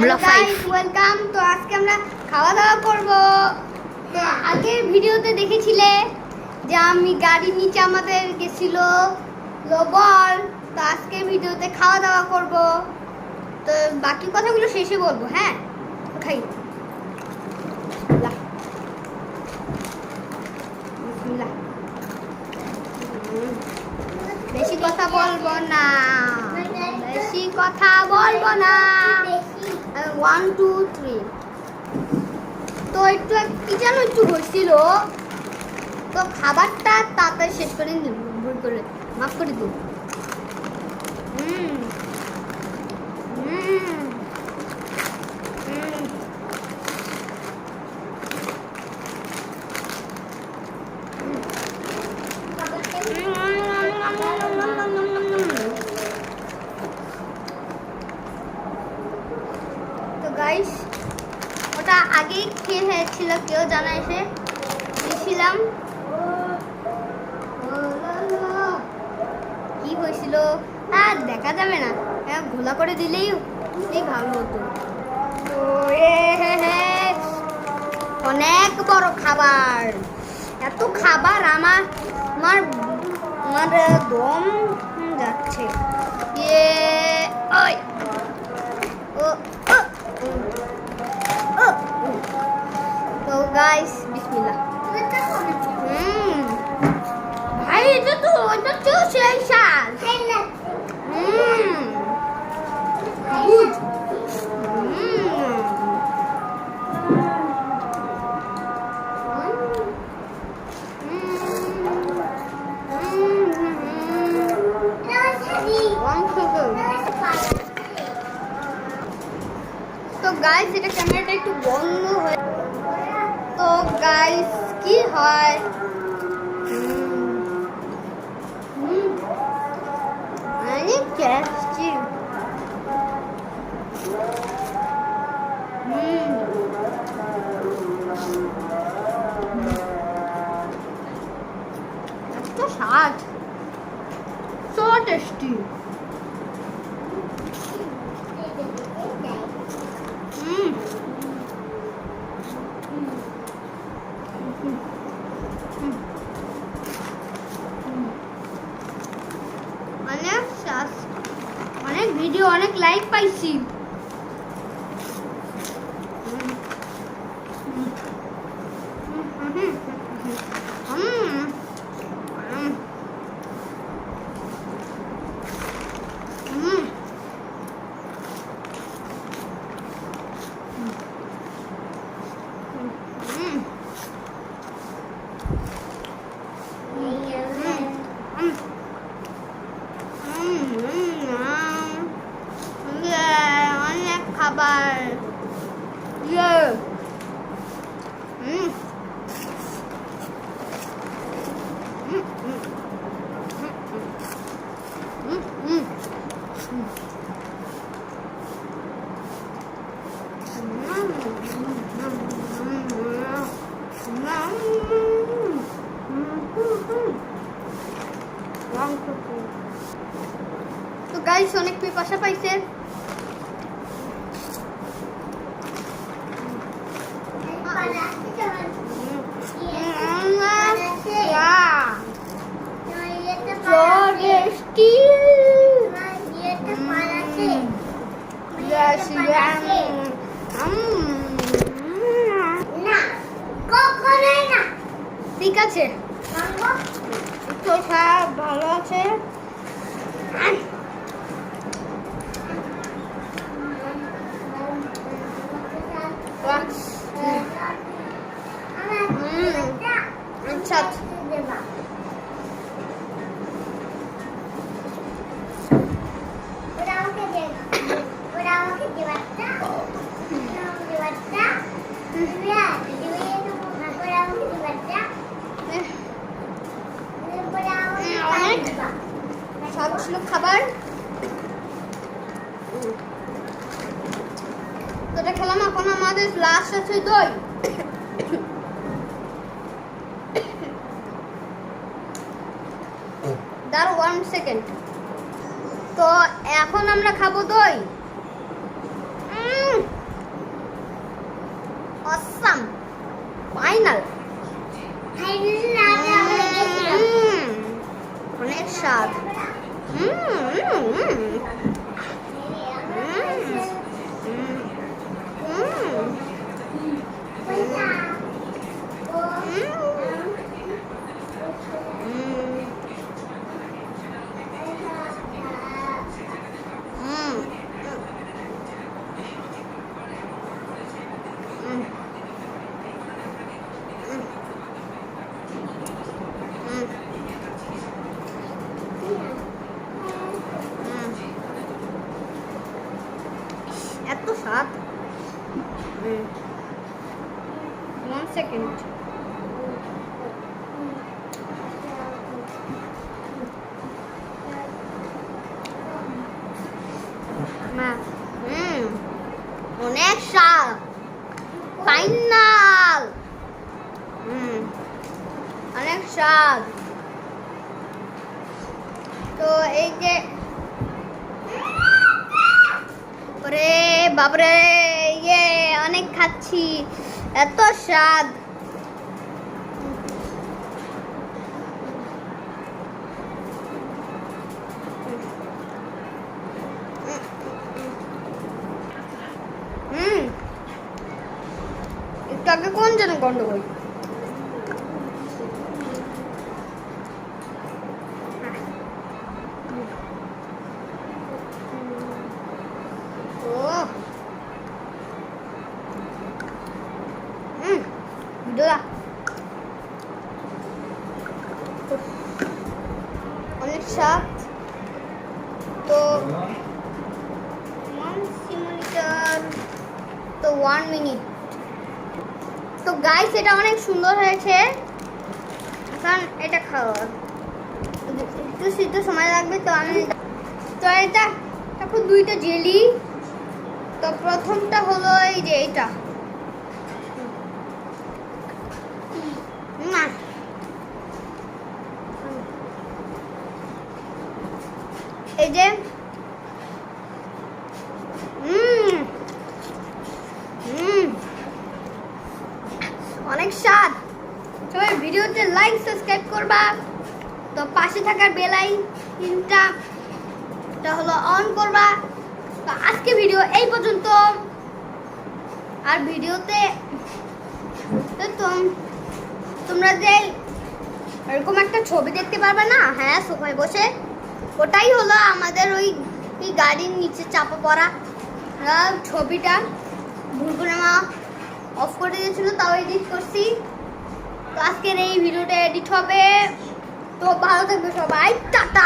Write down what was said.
Blog 5 welcome. তো আজকে আমরা খাওয়া দাওয়া করব। তো আগের ভিডিওতে দেখেছিলে যে আমি গাড়ির নিচে আমাদের গেছিল বল। তো আজকের ভিডিওতে খাওয়া দাওয়া করব। তো বাকি কথাগুলো শেষে বলবো। হ্যাঁ, খাই। বেশি কথা বলবো না, বেশি কথা বলবো না। 1 2 3। তো একটু কি যেন একটু হয়েছিল, তো খাবারটা তাড়াতাড়ি শেষ করে নিন, ভুল করে মাফ করে দিন। তো গাইস, ওটা আগেই খেয়ে হয়েছিল, কেউ জানা এসে দিয়েছিলাম। কি হয়েছিল আর দেখা যাবে না, ঘোলা করে দিলেই ভালো হতো। তো অনেক বড় খাবার, এত খাবার আমার আমার আমার দম যাচ্ছে। তো গাইস বিসমিল্লাহ। ভাই এটা তো সেই শাল। গুড। তো গাইস, এটা ক্যামেরাটা একটু বন্ধ হয়ে, তো গাইস কি হয়, অনেক টেস্টি। এত স্বাদ, সো টেস্টি। অনেক ভিডিও, অনেক লাইক পাইছি। অনেক খাবার। তো গাইস, অনেক পিপাসা পাইছে। ঠিক আছে, তো সব ভালো আছে। আচ্ছা, সব ছিল খাবার। তো এটা খেলাম, এখন আমাদের লাস্ট আছে দই। দাঁড় 1 সেকেন্ড। তো এখন আমরা খাবো দই। ফাইনাল অনেক স্বাদ এত স্বাদ 1 সেকেন্ড অনেক স্বাদ ফাইনাল অনেক স্বাদ তো এই যে ওরে বাবরে ইয়ে অনেক খাচ্ছি এত স্বাদ একটু আগে কোন যেন গন্ডগোল অনেক স্বাদ তো 1 মিনিট তো গাইস এটা অনেক সুন্দর হয়েছে এখন এটা খাওয়া একটু সিদ্ধ সময় লাগবে তো আমি তো এটা তারপর দুইটা জেলি তো প্রথমটা হলো এই যে এটা এই যে অনেক স্বাদ সবাই ভিডিওতে লাইক সাবস্ক্রাইব করবা তো পাশে থাকার বেল আইকনটা হলো অন করবা তো আজকে ভিডিও এই পর্যন্ত আর ভিডিওতে তো তোমরা যে এরকম একটা ছবি দেখতে পারবে না হ্যাঁ সোফায় বসে ওটাই হলো আমাদের ওই গাড়ির নিচে চাপা পড়া ছবিটা ভুল করে মা অফ করে দিয়েছিল তাও এডিট করছি তো আজকের এই ভিডিওটা এডিট হবে তো ভালো থাকবে সবাই টাটা।